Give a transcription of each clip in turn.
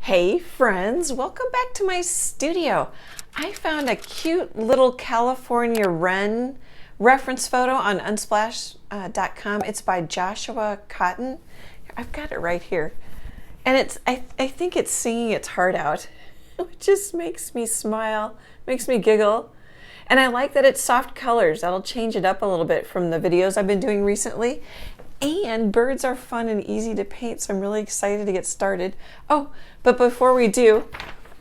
Hey friends, welcome back to my studio. I found a cute little California Wren reference photo on unsplash.com. It's by Joshua Cotton. I've got it right here. And I think it's singing its heart out. It just makes me smile, makes me giggle. And I like that it's soft colors. That'll change it up a little bit from the videos I've been doing recently. And birds are fun and easy to paint, so I'm really excited to get started. Oh, but before we do,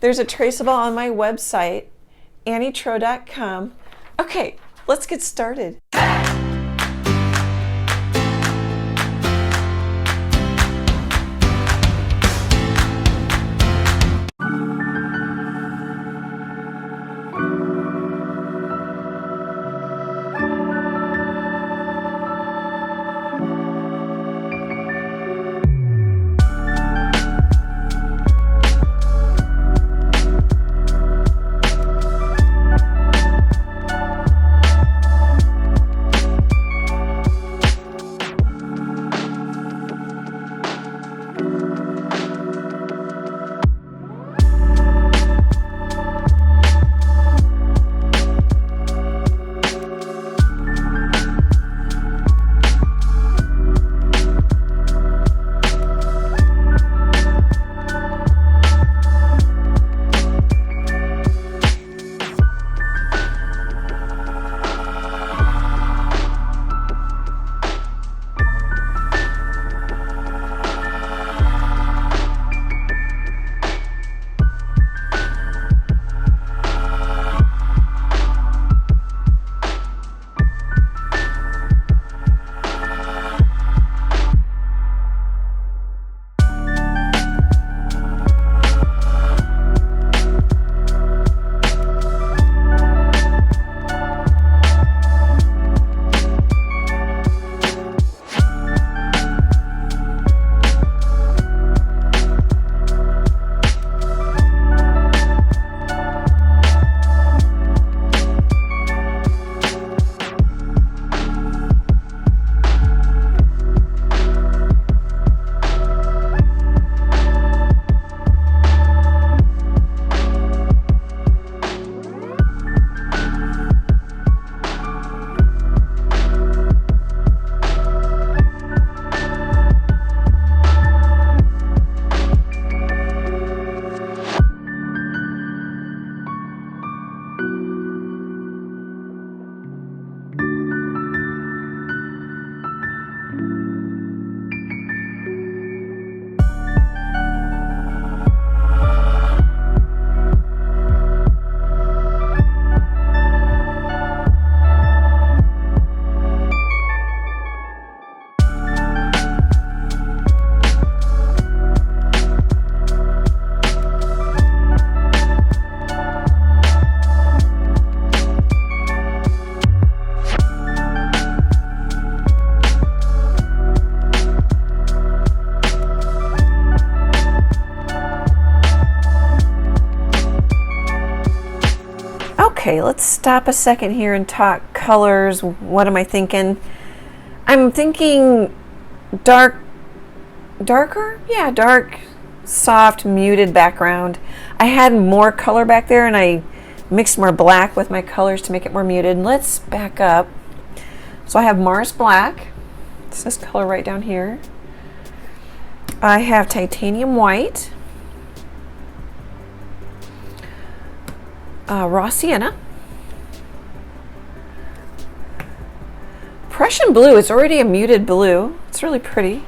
there's a traceable on my website, leslietroe.com. Okay, let's get started. Okay, let's stop a second here and talk colors. What am I thinking? I'm thinking darker? Yeah, dark, soft, muted background. I had more color back there and I mixed more black with my colors to make it more muted. Let's back up. So I have Mars Black. It's this color right down here. I have Titanium White. Raw Sienna. Prussian Blue, it's already a muted blue. It's really pretty.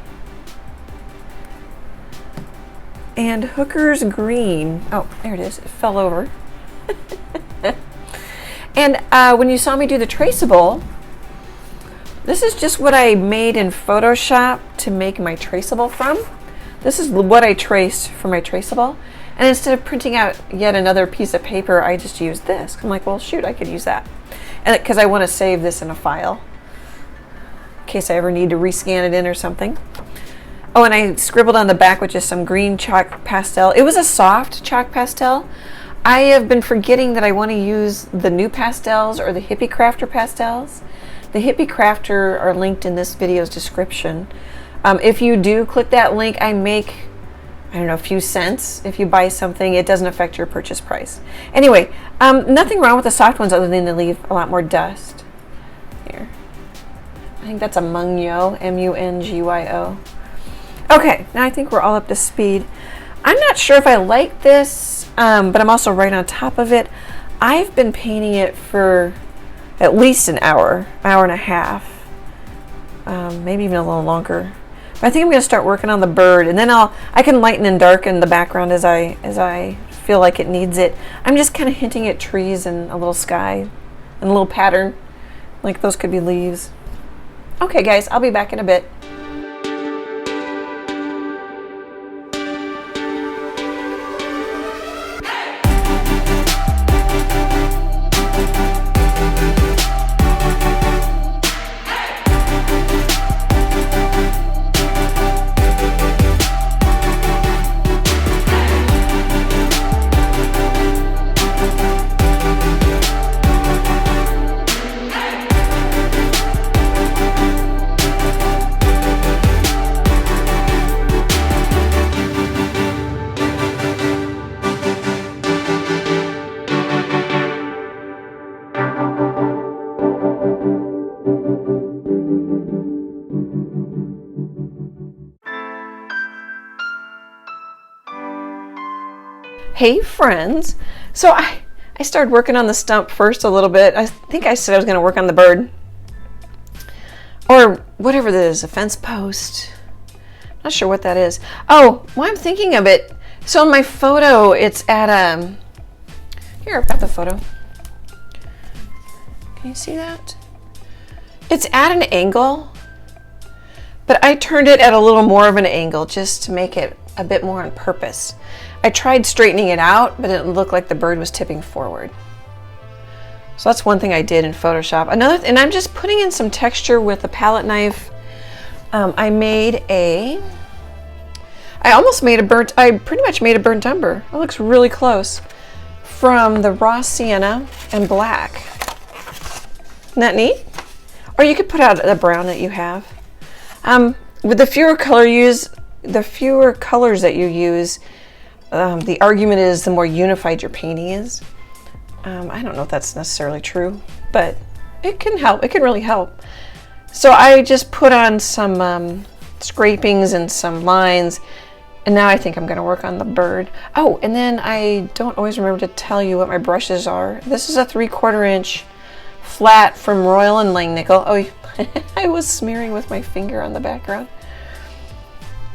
And Hooker's Green. Oh, there it is. It fell over. And when you saw me do the traceable, this is just what I made in Photoshop to make my traceable from. This is what I traced for my traceable. And instead of printing out yet another piece of paper, I just used this. I'm like, well, shoot, I could use that. And because I want to save this in a file in case I ever need to rescan it in or something. Oh, and I scribbled on the back with just some green chalk pastel. It was a soft chalk pastel. I have been forgetting that I want to use the new pastels or the Hippie Crafter pastels. The Hippie Crafter are linked in this video's description. If you do click that link, I don't know, a few cents. If you buy something, it doesn't affect your purchase price. Anyway, nothing wrong with the soft ones other than they leave a lot more dust. Here. I think that's a Mungyo, M-U-N-G-Y-O. Okay, now I think we're all up to speed. I'm not sure if I like this, but I'm also right on top of it. I've been painting it for at least an hour and a half, maybe even a little longer. But I think I'm going to start working on the bird, and then I can lighten and darken the background as I feel like it needs it. I'm just kind of hinting at trees and a little sky and a little pattern, like those could be leaves. Okay, guys, I'll be back in a bit. Hey friends, so I started working on the stump first a little bit. I think I said I was going to work on the bird or whatever that is, a fence post. Not sure what that is. Oh, well, I'm thinking of it. So in my photo, it's at here, I've got the photo. Can you see that? It's at an angle, but I turned it at a little more of an angle just to make it a bit more on purpose. I tried straightening it out, but it looked like the bird was tipping forward. So that's one thing I did in Photoshop. Another, and I'm just putting in some texture with a palette knife. I pretty much made a burnt umber. It looks really close from the raw sienna and black. Isn't that neat? Or you could put out the brown that you have. With the fewer colors that you use, the argument is the more unified your painting is. I don't know if that's necessarily true, but it can help. It can really help. So I just put on some scrapings and some lines, and now I think I'm going to work on the bird. Oh, and then I don't always remember to tell you what my brushes are. This is a 3/4 inch flat from Royal and Langnickel. Oh, I was smearing with my finger on the background.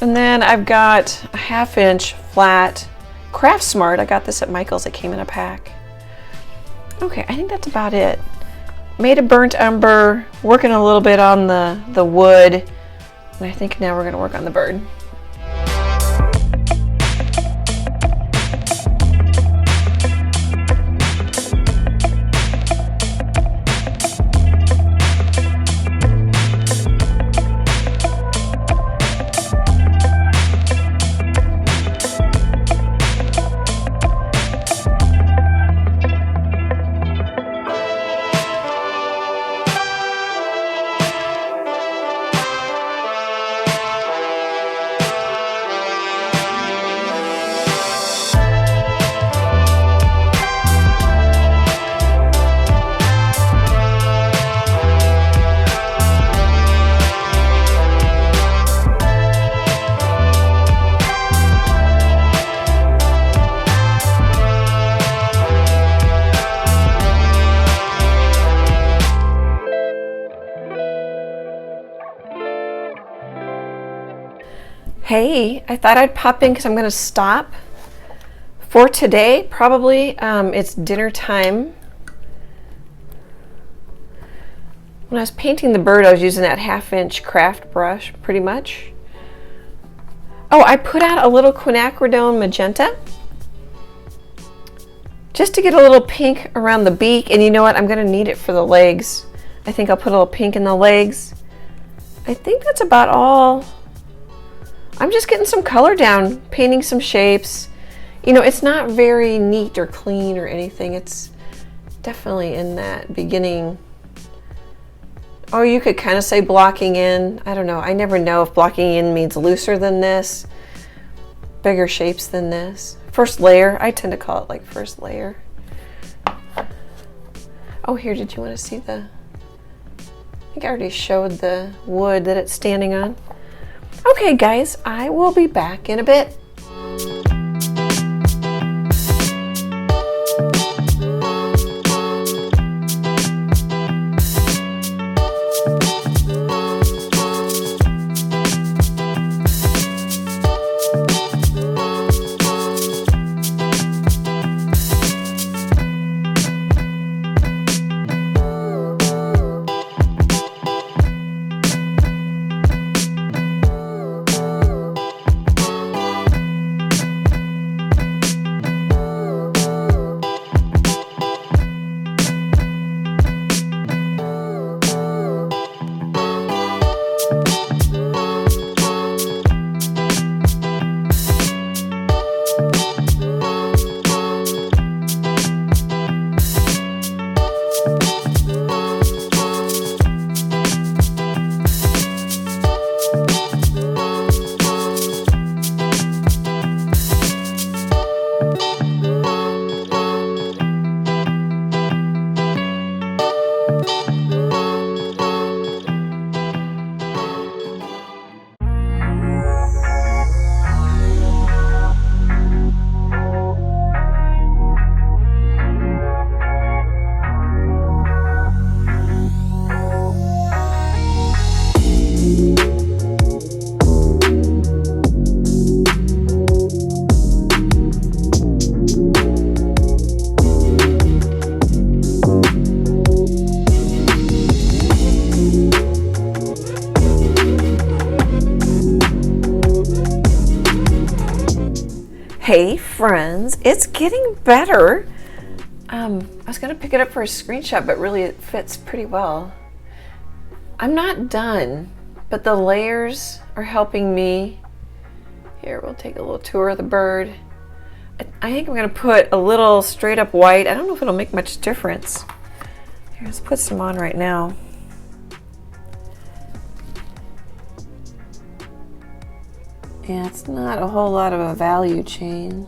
And then I've got a 1/2 inch flat Craft Smart. I got this at Michael's. It came in a pack. Okay, I think that's about it. Made a burnt umber, working a little bit on the wood, and I think now we're going to work on the bird. Hey, I thought I'd pop in because I'm going to stop for today. Probably it's dinner time. When I was painting the bird, I was using that 1/2 inch craft brush pretty much. Oh, I put out a little quinacridone magenta just to get a little pink around the beak. And you know what? I'm going to need it for the legs. I think I'll put a little pink in the legs. I think that's about all. I'm just getting some color down, painting some shapes. You know, it's not very neat or clean or anything. It's definitely in that beginning. Or you could kind of say blocking in. I don't know. I never know if blocking in means looser than this. bigger shapes than this. First layer, I tend to call it like first layer. Oh, here, did you want to see the, I think I already showed the wood that it's standing on. Okay guys, I will be back in a bit. Hey friends, it's getting better. I was gonna pick it up for a screenshot, but really it fits pretty well. I'm not done, but the layers are helping me. Here, we'll take a little tour of the bird. I think I'm gonna put a little straight up white. I don't know if it'll make much difference. Here, let's put some on right now. Yeah, it's not a whole lot of a value change.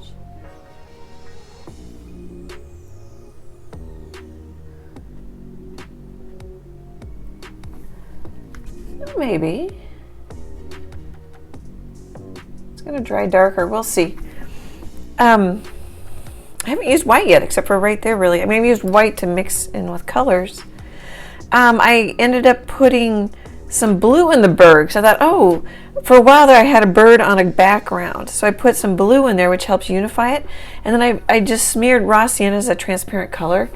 Maybe. It's gonna dry darker, we'll see. I haven't used white yet, except for right there really. I mean, I've used white to mix in with colors. I ended up putting some blue in the bird, because I thought, oh, for a while there I had a bird on a background. So I put some blue in there, which helps unify it. And then I just smeared raw sienna as a transparent color.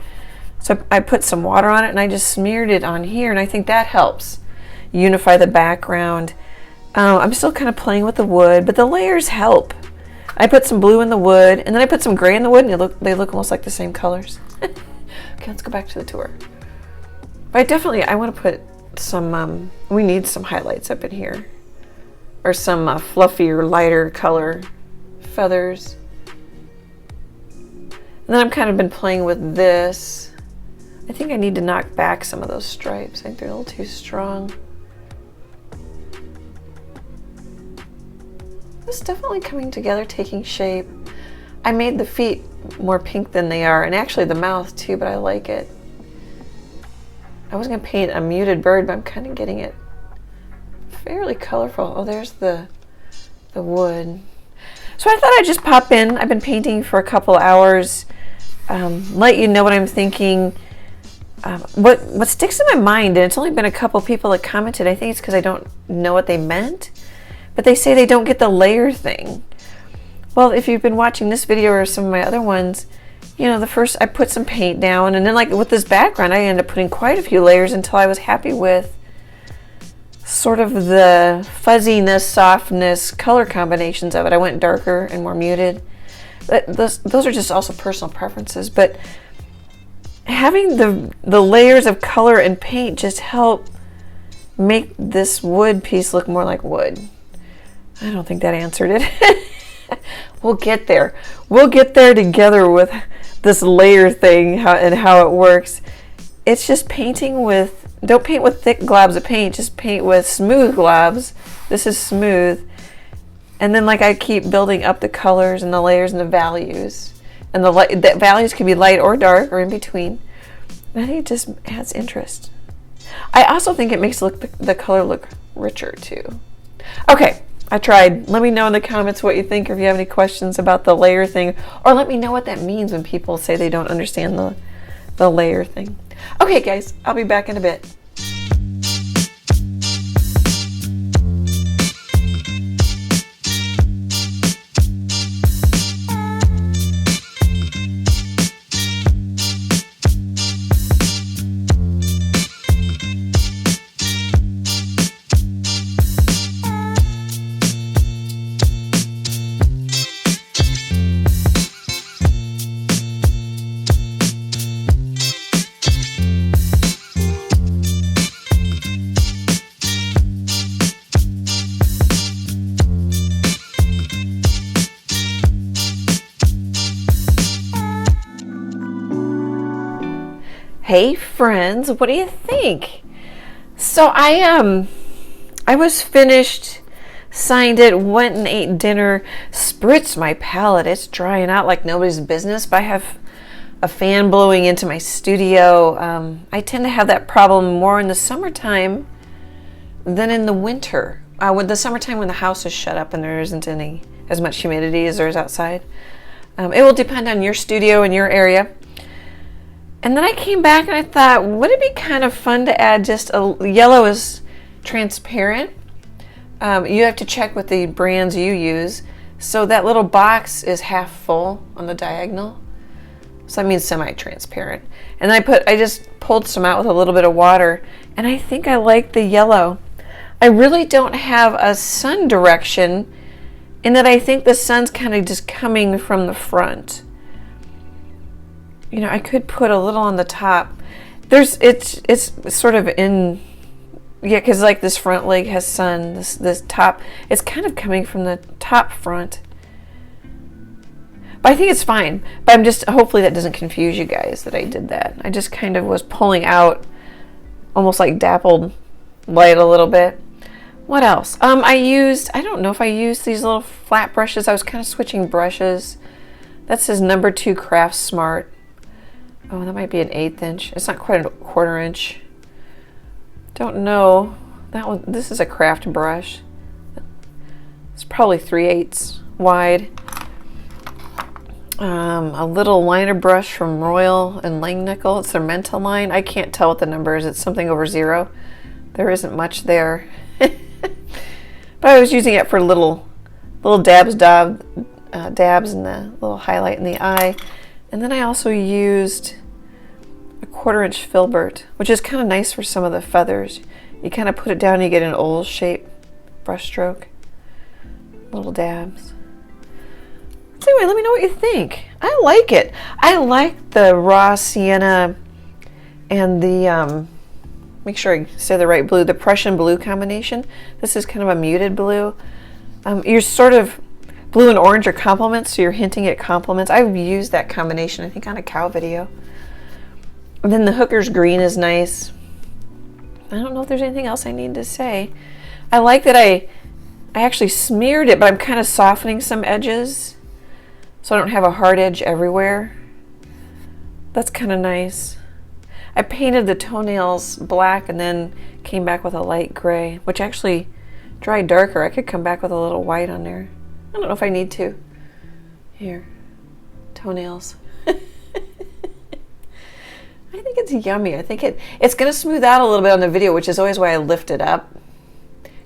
So I put some water on it and I just smeared it on here, and I think that helps unify the background. I'm still kind of playing with the wood, but the layers help. I put some blue in the wood, and then I put some gray in the wood, and they look almost like the same colors. Okay, let's go back to the tour. But I want to put some, we need some highlights up in here, or some fluffier, lighter color feathers. And then I've kind of been playing with this. I think I need to knock back some of those stripes. I think they're a little too strong. It's definitely coming together, taking shape. I made the feet more pink than they are, and actually the mouth too, but I like it. I was going to paint a muted bird, but I'm kind of getting it fairly colorful. Oh, there's the wood. So I thought I'd just pop in. I've been painting for a couple hours. Let you know what I'm thinking. What sticks in my mind, and it's only been a couple people that commented, I think it's because I don't know what they meant, but they say they don't get the layer thing. Well, if you've been watching this video or some of my other ones, you know, the first I put some paint down, and then like with this background I ended up putting quite a few layers until I was happy with sort of the fuzziness, softness, color combinations of it. I went darker and more muted. But those are just also personal preferences, but having the layers of color and paint just help make this wood piece look more like wood. I don't think that answered it. We'll get there. We'll get there together with this layer thing and how it works. It's just painting with, don't paint with thick globs of paint, just paint with smooth globs. This is smooth. And then like I keep building up the colors and the layers and the values. And the values can be light or dark or in between. And I think it just adds interest. I also think it makes the color look richer too. Okay, I tried. Let me know in the comments what you think, or if you have any questions about the layer thing, or let me know what that means when people say they don't understand the layer thing. Okay guys, I'll be back in a bit. Hey friends, what do you think? So I was finished, signed it, went and ate dinner, spritzed my palette. It's drying out like nobody's business, but I have a fan blowing into my studio. I tend to have that problem more in the summertime than in the winter. With the summertime, when the house is shut up and there isn't as much humidity as there is outside. It will depend on your studio and your area. And then I came back and I thought, would it be kind of fun to add just yellow is transparent. You have to check with the brands you use. So that little box is half full on the diagonal. So that means semi-transparent. And I just pulled some out with a little bit of water, and I think I like the yellow. I really don't have a sun direction in that I think the sun's kind of just coming from the front. You know, I could put a little on the top. It's sort of in, yeah, because like this front leg has sun, this top, it's kind of coming from the top front. But I think it's fine. But hopefully that doesn't confuse you guys that I did that. I just kind of was pulling out, almost like dappled light a little bit. What else? I don't know if I used these little flat brushes. I was kind of switching brushes. That says number 2 Craft Smart. Oh, that might be an 1/8 inch. It's not quite a 1/4 inch. Don't know. This is a craft brush. It's probably 3/8 wide. A little liner brush from Royal and Langnickel. It's their Menta line. I can't tell what the number is. It's something over 0. There isn't much there. But I was using it for little dabs in the little highlight in the eye. And then I also used a 1/4 inch filbert, which is kind of nice for some of the feathers. You kind of put it down and you get an oval shape brush stroke. Little dabs. So anyway, let me know what you think. I like it. I like the raw sienna and the, make sure I say the right blue, the Prussian blue combination. This is kind of a muted blue. You're sort of, blue and orange are complements, so you're hinting at complements. I've used that combination, I think, on a cow video. And then the hooker's green is nice. I don't know if there's anything else I need to say. I like that I actually smeared it, but I'm kind of softening some edges, so I don't have a hard edge everywhere. That's kind of nice. I painted the toenails black and then came back with a light gray, which actually dried darker. I could come back with a little white on there. I don't know if I need to. Here, toenails. I think it's yummy. I think it's going to smooth out a little bit on the video, which is always why I lift it up,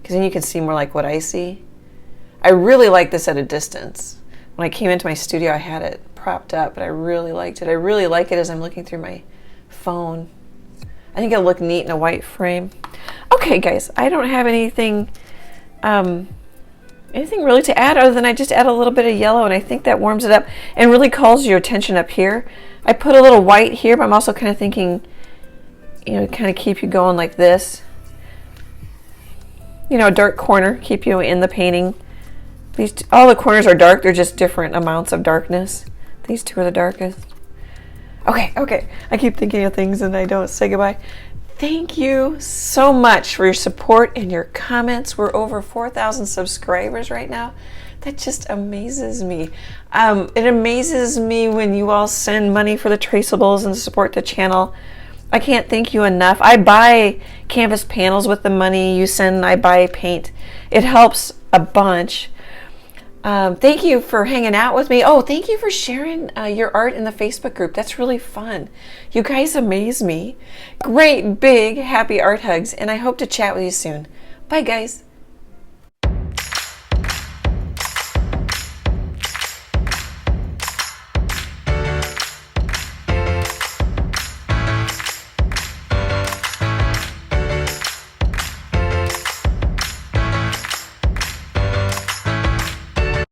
because then you can see more like what I see. I really like this at a distance. When I came into my studio, I had it propped up, but I really liked it. I really like it as I'm looking through my phone. I think it'll look neat in a white frame. Okay, guys, I don't have anything really to add other than I just add a little bit of yellow, and I think that warms it up and really calls your attention up here. I put a little white here, but I'm also kind of thinking, you know, kind of keep you going like this. You know, a dark corner, keep you in the painting. All the corners are dark, they're just different amounts of darkness. These two are the darkest. Okay, I keep thinking of things and I don't say goodbye. Thank you so much for your support and your comments. We're over 4,000 subscribers right now. That just amazes me. It amazes me when you all send money for the traceables and support the channel. I can't thank you enough. I buy canvas panels with the money you send. I buy paint. It helps a bunch. Thank you for hanging out with me. Oh, thank you for sharing your art in the Facebook group. That's really fun. You guys amaze me. Great, big, happy art hugs, and I hope to chat with you soon. Bye, guys.